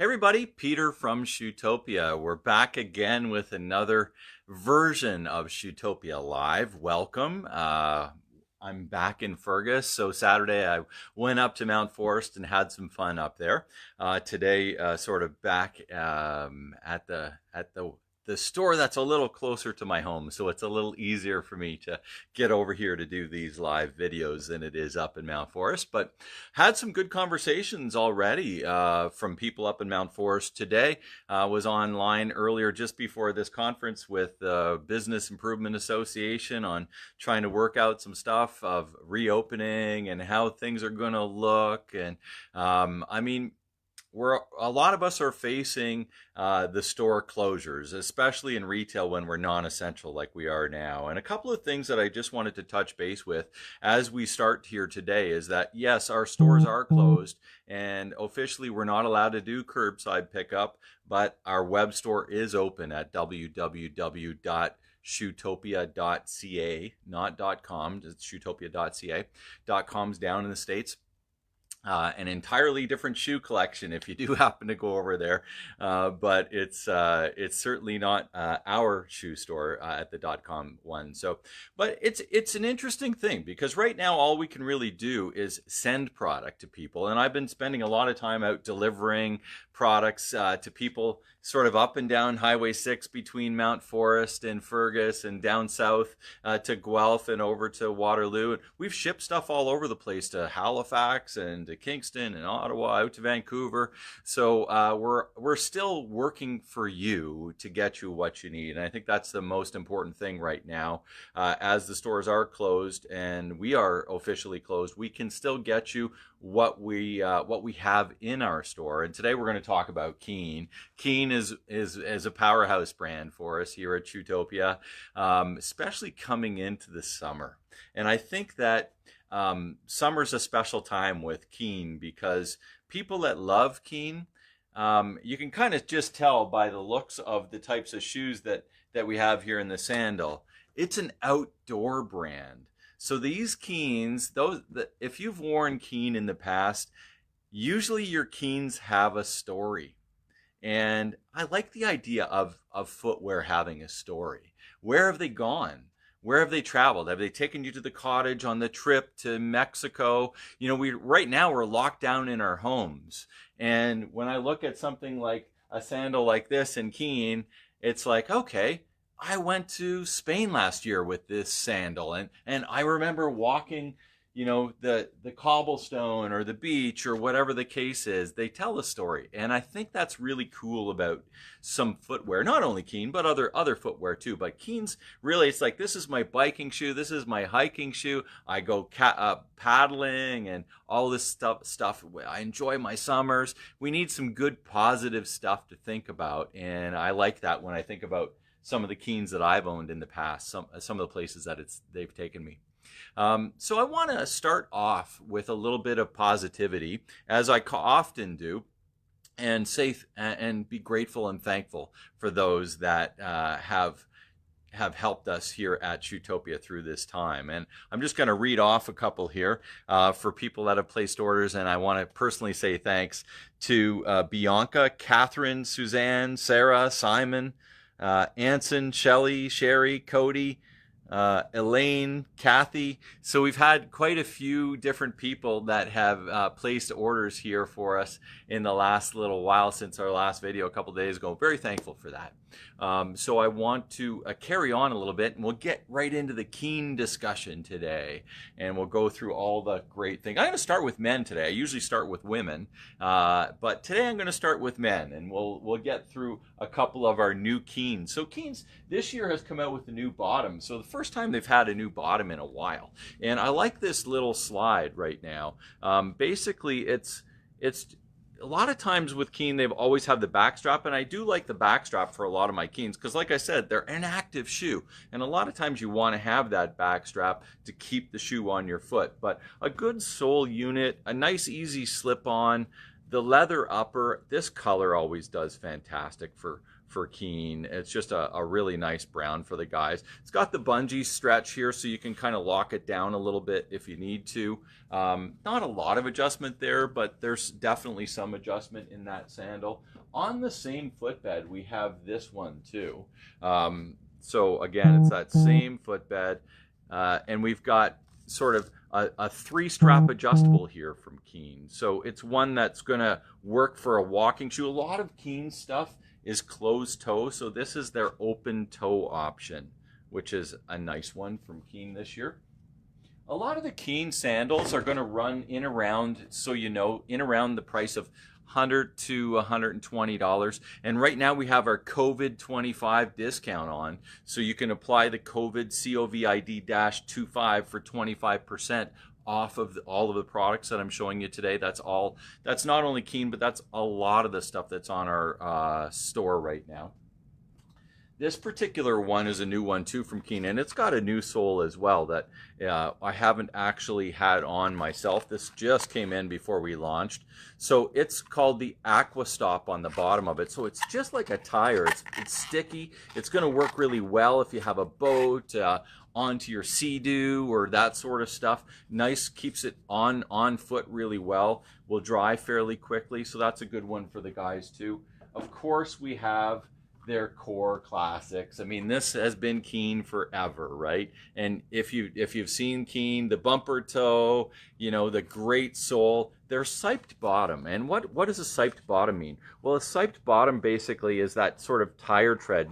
Hey everybody, Peter from Shoetopia. We're back again with another version of Shoetopia Live. Welcome. I'm back in Fergus. So Saturday I went up to Mount Forest and had some fun up there. Today, sort of back at the store that's a little closer to my home, so it's a little easier for me to get over here to do these live videos than it is up in Mount Forest. But had some good conversations already from people up in Mount Forest today. Was online earlier just before this conference with the Business Improvement Association on trying to work out some stuff of reopening and how things are going to look. And I mean, a lot of us are facing the store closures, especially in retail when we're non-essential like we are now. And a couple of things that I just wanted to touch base with as we start here today is that, yes, our stores are closed and officially we're not allowed to do curbside pickup, but our web store is open at www.shoetopia.ca, not .com, it's shoetopia.ca. .com's down in the States. An entirely different shoe collection if you do happen to go over there, but it's certainly not our shoe store at the .com one. So, but it's an interesting thing because right now all we can really do is send product to people, and I've been spending a lot of time out delivering products to people sort of up and down Highway 6 between Mount Forest and Fergus and down south to Guelph and over to Waterloo. And we've shipped stuff all over the place to Halifax and to Kingston and Ottawa, out to Vancouver. So we're still working for you to get you what you need. And I think that's the most important thing right now. As the stores are closed and we are officially closed, we can still get you what we have in our store. And today we're going to talk about Keen. Keen is a powerhouse brand for us here at Shoetopia, especially coming into the summer. And I think that summer's a special time with Keen because people that love Keen, you can kind of just tell by the looks of the types of shoes that we have here in the sandal. It's an outdoor brand. So these Keens, if you've worn Keen in the past, usually your Keens have a story. And I like the idea of footwear having a story. Where have they gone? Where have they traveled? Have they taken you to the cottage on the trip to Mexico? You know, right now we're locked down in our homes. And when I look at something like a sandal like this in Keen, it's like, okay, I went to Spain last year with this sandal, and I remember walking, you know, the cobblestone or the beach or whatever the case is. They tell a story, and I think that's really cool about some footwear, not only Keen but other footwear too. But Keen's really, it's like, this is my biking shoe, this is my hiking shoe. I go paddling and all this stuff. I enjoy my summers. We need some good positive stuff to think about, and I like that when I think about some of the Keens that I've owned in the past, some of the places that they've taken me. So I want to start off with a little bit of positivity, as I often do, and say and be grateful and thankful for those that have helped us here at Shoetopia through this time. And I'm just going to read off a couple here for people that have placed orders, and I want to personally say thanks to Bianca, Catherine, Suzanne, Sarah, Simon, Anson, Shelley, Sherry, Cody, Elaine, Kathy. So we've had quite a few different people that have placed orders here for us in the last little while since our last video a couple days ago. Very thankful for that. So I want to carry on a little bit, and we'll get right into the Keen discussion today, and we'll go through all the great things. I'm going to start with men today. I usually start with women, but today I'm going to start with men, and we'll get through a couple of our new Keens. So Keens this year has come out with a new bottom. So the first time they've had a new bottom in a while, and I like this little slide right now. Basically, it's a lot of times with Keen, they've always had the backstrap, and I do like the backstrap for a lot of my Keens because, like I said, they're an active shoe, and a lot of times you want to have that backstrap to keep the shoe on your foot. But a good sole unit, a nice easy slip on, the leather upper, this color always does fantastic for for Keen. It's just a really nice brown for the guys. It's got the bungee stretch here, so you can kind of lock it down a little bit if you need to. Not a lot of adjustment there, but there's definitely some adjustment in that sandal. On the same footbed, we have this one too. So again, it's that same footbed, and we've got sort of a 3-strap adjustable here from Keen. So it's one that's going to work for a walking shoe. A lot of Keen stuff is closed toe, so this is their open toe option, which is a nice one from Keen this year. A lot of the Keen sandals are going to run in around, so you know, in around the price of $100 to $120. And right now we have our COVID 25 discount on, so you can apply the COVID COVID-25 for 25% off of all of the products that I'm showing you today. That's not only Keen, but that's a lot of the stuff that's on our store right now. This particular one is a new one too from Keen, and it's got a new sole as well that I haven't actually had on myself. This just came in before we launched. So it's called the Aqua Stop on the bottom of it. So it's just like a tire. It's sticky. It's going to work really well if you have a boat, onto your Sea-Doo or that sort of stuff. Nice, keeps it on foot really well. Will dry fairly quickly, so that's a good one for the guys too. Of course, we have their core classics. I mean, this has been Keen forever, right? And if you've seen Keen, the bumper toe, you know, the great sole, they're siped bottom. And what does a siped bottom mean? Well, a siped bottom basically is that sort of tire tread.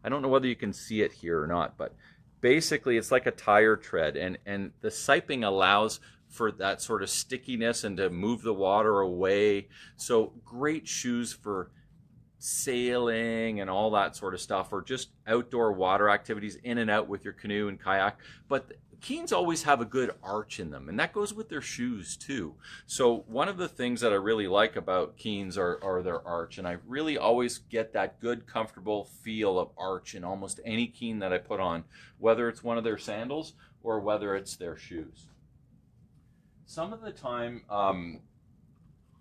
I don't know whether you can see it here or not, but basically it's like a tire tread, and the siping allows for that sort of stickiness and to move the water away. So great shoes for sailing and all that sort of stuff, or just outdoor water activities in and out with your canoe and kayak. But Keens always have a good arch in them, and that goes with their shoes too. So one of the things that I really like about Keens are their arch, and I really always get that good, comfortable feel of arch in almost any Keen that I put on, whether it's one of their sandals or whether it's their shoes. Some of the time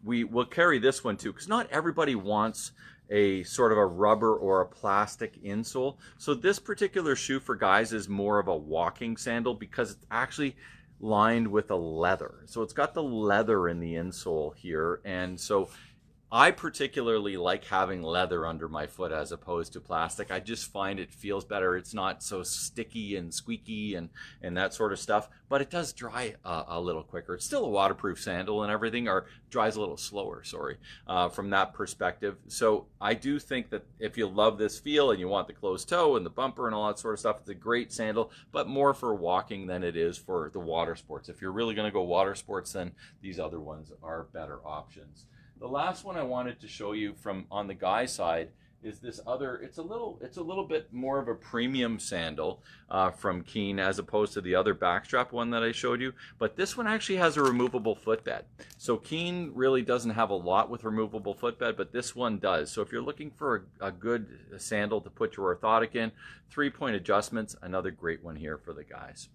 we will carry this one too, because not everybody wants a sort of a rubber or a plastic insole. So this particular shoe for guys is more of a walking sandal because it's actually lined with a leather. So it's got the leather in the insole here, and so I particularly like having leather under my foot as opposed to plastic. I just find it feels better. It's not so sticky and squeaky and that sort of stuff, but it does dry a little quicker. It's still a waterproof sandal and everything, or dries a little slower, sorry, from that perspective. So I do think that if you love this feel and you want the closed toe and the bumper and all that sort of stuff, it's a great sandal, but more for walking than it is for the water sports. If you're really going to go water sports, then these other ones are better options. The last one I wanted to show you from on the guy side is this other. It's a little bit more of a premium sandal from Keen as opposed to the other backstrap one that I showed you. But this one actually has a removable footbed. So Keen really doesn't have a lot with removable footbed, but this one does. So if you're looking for a good sandal to put your orthotic in, 3-point adjustments, another great one here for the guys.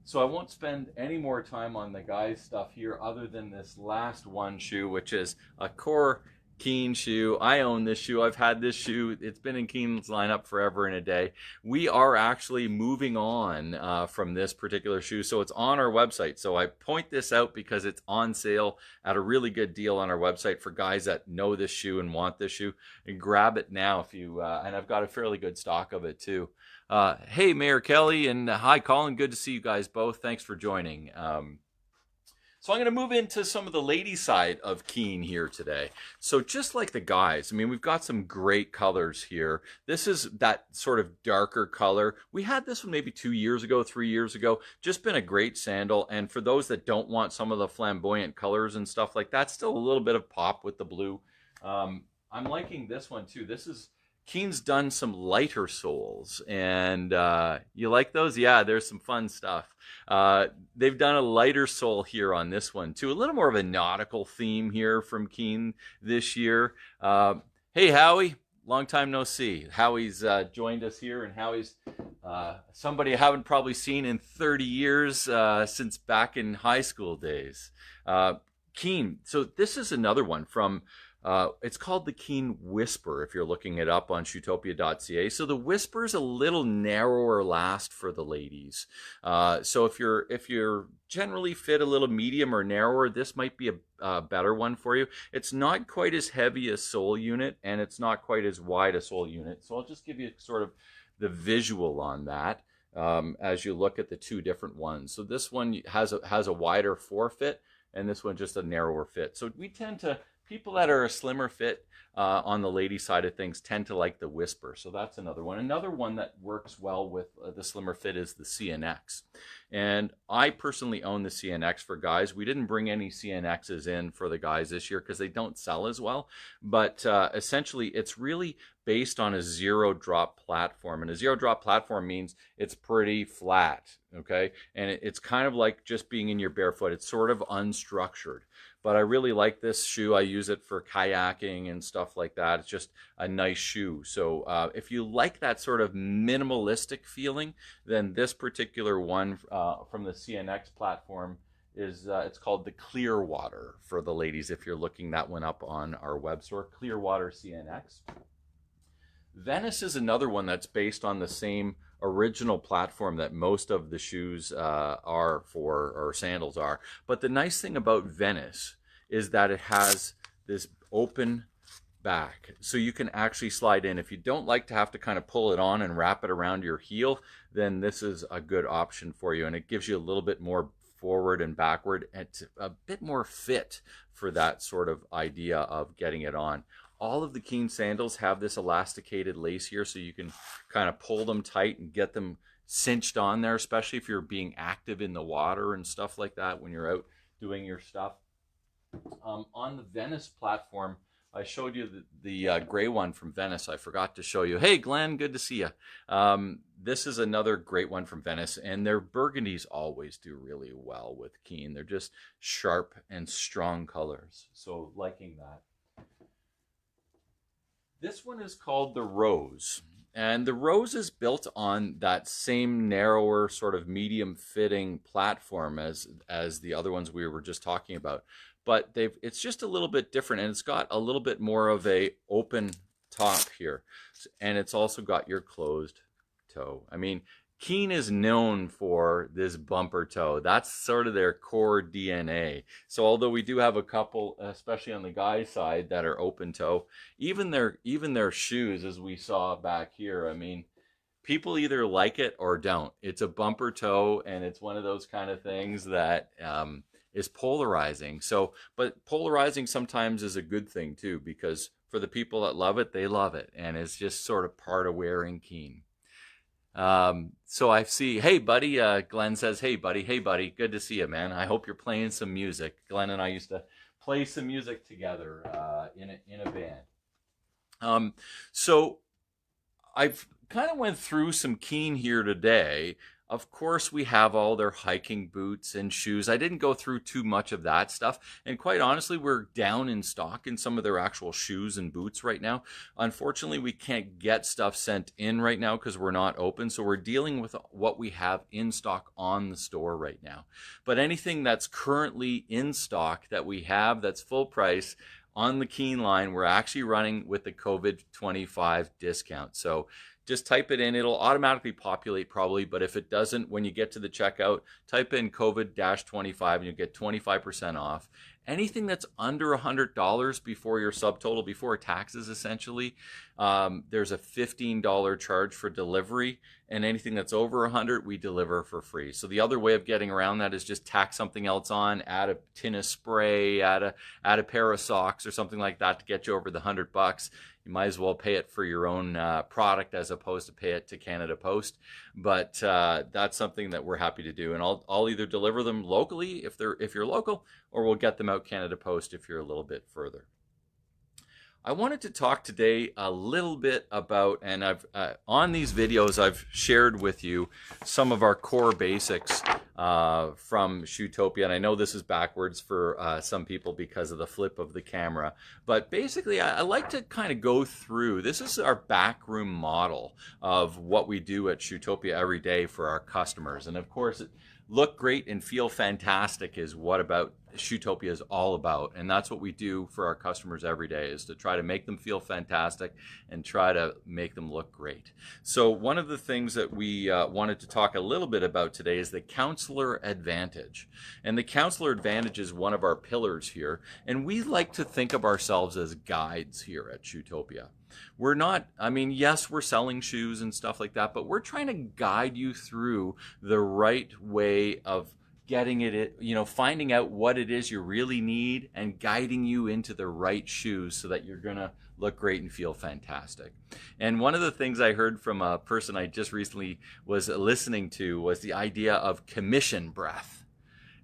So I won't spend any more time on the guys' stuff here other than this last one shoe, which is a core Keen shoe. I own this shoe. I've had this shoe. It's been in Keen's lineup forever and a day. We are actually moving on from this particular shoe, so it's on our website. So I point this out because it's on sale at a really good deal on our website for guys that know this shoe and want this shoe. And grab it now if you, and I've got a fairly good stock of it too. Hey, Mayor Kelly, and hi, Colin. Good to see you guys both. Thanks for joining. So I'm going to move into some of the ladies' side of Keen here today. So just like the guys, I mean, we've got some great colors here. This is that sort of darker color. We had this one maybe 2 years ago, 3 years ago. Just been a great sandal. And for those that don't want some of the flamboyant colors and stuff like that, still a little bit of pop with the blue. I'm liking this one too. This is Keen's done some lighter soles, and you like those? Yeah, there's some fun stuff. They've done a lighter sole here on this one too. A little more of a nautical theme here from Keen this year. Hey, Howie, long time no see. Howie's joined us here, and Howie's somebody I haven't probably seen in 30 years since back in high school days. Keen. So this is another one from It's called the Keen Whisper if you're looking it up on Shoetopia.ca. So the Whisper is a little narrower last for the ladies. So if you're generally fit a little medium or narrower, this might be a better one for you. It's not quite as heavy a sole unit, and it's not quite as wide a sole unit. So I'll just give you sort of the visual on that as you look at the two different ones. So this one has a wider forefit, and this one just a narrower fit. So we tend to, people that are a slimmer fit on the lady side of things tend to like the Whisper. So that's another one. Another one that works well with the slimmer fit is the CNX. And I personally own the CNX for guys. We didn't bring any CNXs in for the guys this year because they don't sell as well. But essentially, it's really based on a zero drop platform. And a zero drop platform means it's pretty flat, okay? And it's kind of like just being in your barefoot. It's sort of unstructured. But I really like this shoe. I use it for kayaking and stuff like that. It's just a nice shoe. So if you like that sort of minimalistic feeling, then this particular one from the CNX platform is, it's called the Clearwater for the ladies if you're looking that one up on our web store, Clearwater CNX. Venice is another one that's based on the same original platform that most of the shoes are for, or sandals are. But the nice thing about Venice is that it has this open back, so you can actually slide in. If you don't like to have to kind of pull it on and wrap it around your heel, then this is a good option for you, and it gives you a little bit more forward and backward, and it's a bit more fit for that sort of idea of getting it on. All of the Keen sandals have this elasticated lace here, so you can kind of pull them tight and get them cinched on there, especially if you're being active in the water and stuff like that when you're out doing your stuff. On the Venice platform, I showed you the gray one from Venice. I forgot to show you. Hey, Glenn, good to see you. This is another great one from Venice, and their burgundies always do really well with Keen. They're just sharp and strong colors, so liking that. This one is called the Rose, and the Rose is built on that same narrower sort of medium fitting platform as the other ones we were just talking about, but it's just a little bit different, and it's got a little bit more of a open top here, and it's also got your closed toe. I mean, Keen is known for this bumper toe. That's sort of their core DNA. So although we do have a couple, especially on the guys side, that are open toe, even their shoes, as we saw back here, I mean, people either like it or don't. It's a bumper toe, and it's one of those kind of things that is polarizing. So, but polarizing sometimes is a good thing too, because for the people that love it, they love it, and it's just sort of part of wearing Keen. So I see, hey buddy, Glenn says, hey buddy, good to see you, man. I hope you're playing some music. Glenn and I used to play some music together in a band. So I've kind of went through some Keen here today. Of course, we have all their hiking boots and shoes. I didn't go through too much of that stuff. And quite honestly, we're down in stock in some of their actual shoes and boots right now. Unfortunately, we can't get stuff sent in right now because we're not open. So we're dealing with what we have in stock on the store right now. But anything that's currently in stock that we have that's full price on the Keen line, we're actually running with the COVID-25 discount. So just type it in. It'll automatically populate probably, but if it doesn't, when you get to the checkout, type in COVID-25 and you'll get 25% off. Anything that's under $100 before your subtotal, before taxes essentially, there's a $15 charge for delivery, and anything that's over $100 we deliver for free. So the other way of getting around that is just tack something else on, add a tin of spray, add a pair of socks or something like that to get you over the $100. You might as well pay it for your own product as opposed to pay it to Canada Post. But that's something that we're happy to do, and I'll either deliver them locally if you're local, or we'll get them out Canada Post if you're a little bit further. I wanted to talk today a little bit about, and I've on these videos I've shared with you some of our core basics from Shoetopia, and I know this is backwards for some people because of the flip of the camera, but basically I like to kind of go through, this is our backroom model of what we do at Shoetopia every day for our customers. And of course, look great and feel fantastic is what Shoetopia is all about, and that's what we do for our customers every day, is to try to make them feel fantastic and try to make them look great. So one of the things that we wanted to talk a little bit about today is the counselor advantage. And the counselor advantage is one of our pillars here, and we like to think of ourselves as guides here at Shoetopia. We're not, I mean, yes, we're selling shoes and stuff like that, but we're trying to guide you through the right way of getting it, finding out what it is you really need and guiding you into the right shoes so that you're going to look great and feel fantastic. And one of the things I heard from a person I just recently was listening to was the idea of commission breath.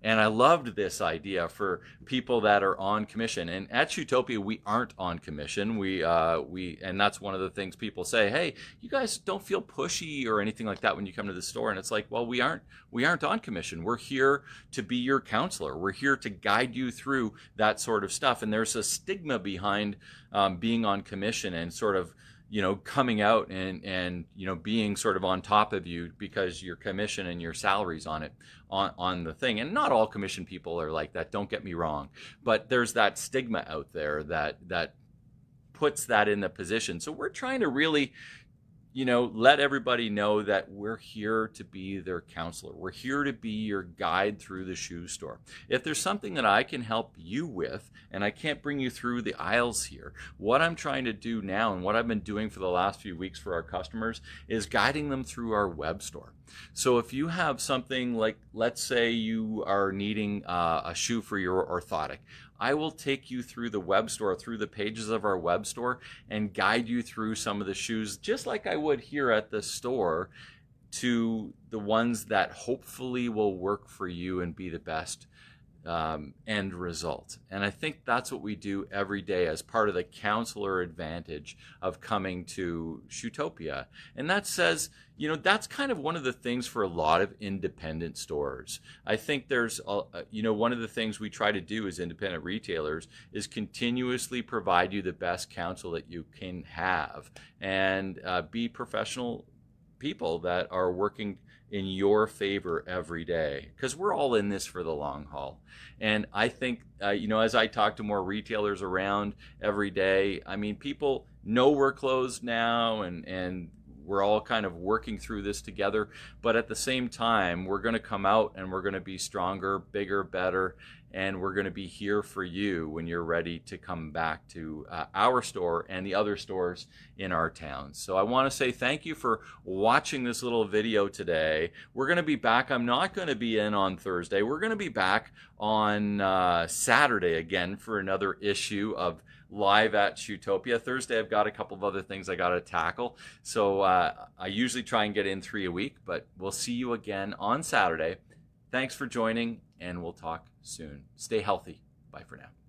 And I loved this idea for people that are on commission. And at Shoetopia, we aren't on commission. And that's one of the things people say, hey, you guys don't feel pushy or anything like that when you come to the store. And it's like, well, we aren't on commission. We're here to be your counselor. We're here to guide you through that sort of stuff. And there's a stigma behind being on commission and sort of, coming out and being sort of on top of you because your commission and your salary's on it, on the thing. And not all commission people are like that, don't get me wrong. But there's that stigma out there that puts that in the position. So we're trying to really, let everybody know that we're here to be their counselor. We're here to be your guide through the shoe store. If there's something that I can help you with, and I can't bring you through the aisles here, what I'm trying to do now and what I've been doing for the last few weeks for our customers is guiding them through our web store. So if you have something like, let's say you are needing a shoe for your orthotic, I will take you through the web store, through the pages of our web store, and guide you through some of the shoes, just like I would here at the store, to the ones that hopefully will work for you and be the best end result. And I think that's what we do every day as part of the counselor advantage of coming to Shoetopia. And that says, that's kind of one of the things for a lot of independent stores. I think there's, one of the things we try to do as independent retailers is continuously provide you the best counsel that you can have and be professional people that are working in your favor every day, because we're all in this for the long haul. And I think, as I talk to more retailers around every day, I mean, people know we're closed now and we're all kind of working through this together. But at the same time, we're going to come out and we're going to be stronger, bigger, better, and we're going to be here for you when you're ready to come back to our store and the other stores in our town. So I want to say thank you for watching this little video today. We're going to be back. I'm not going to be in on Thursday. We're going to be back on Saturday again for another issue of Live at Shoetopia. Thursday, I've got a couple of other things I got to tackle. So I usually try and get in 3 a week, but we'll see you again on Saturday. Thanks for joining, and we'll talk soon. Stay healthy. Bye for now.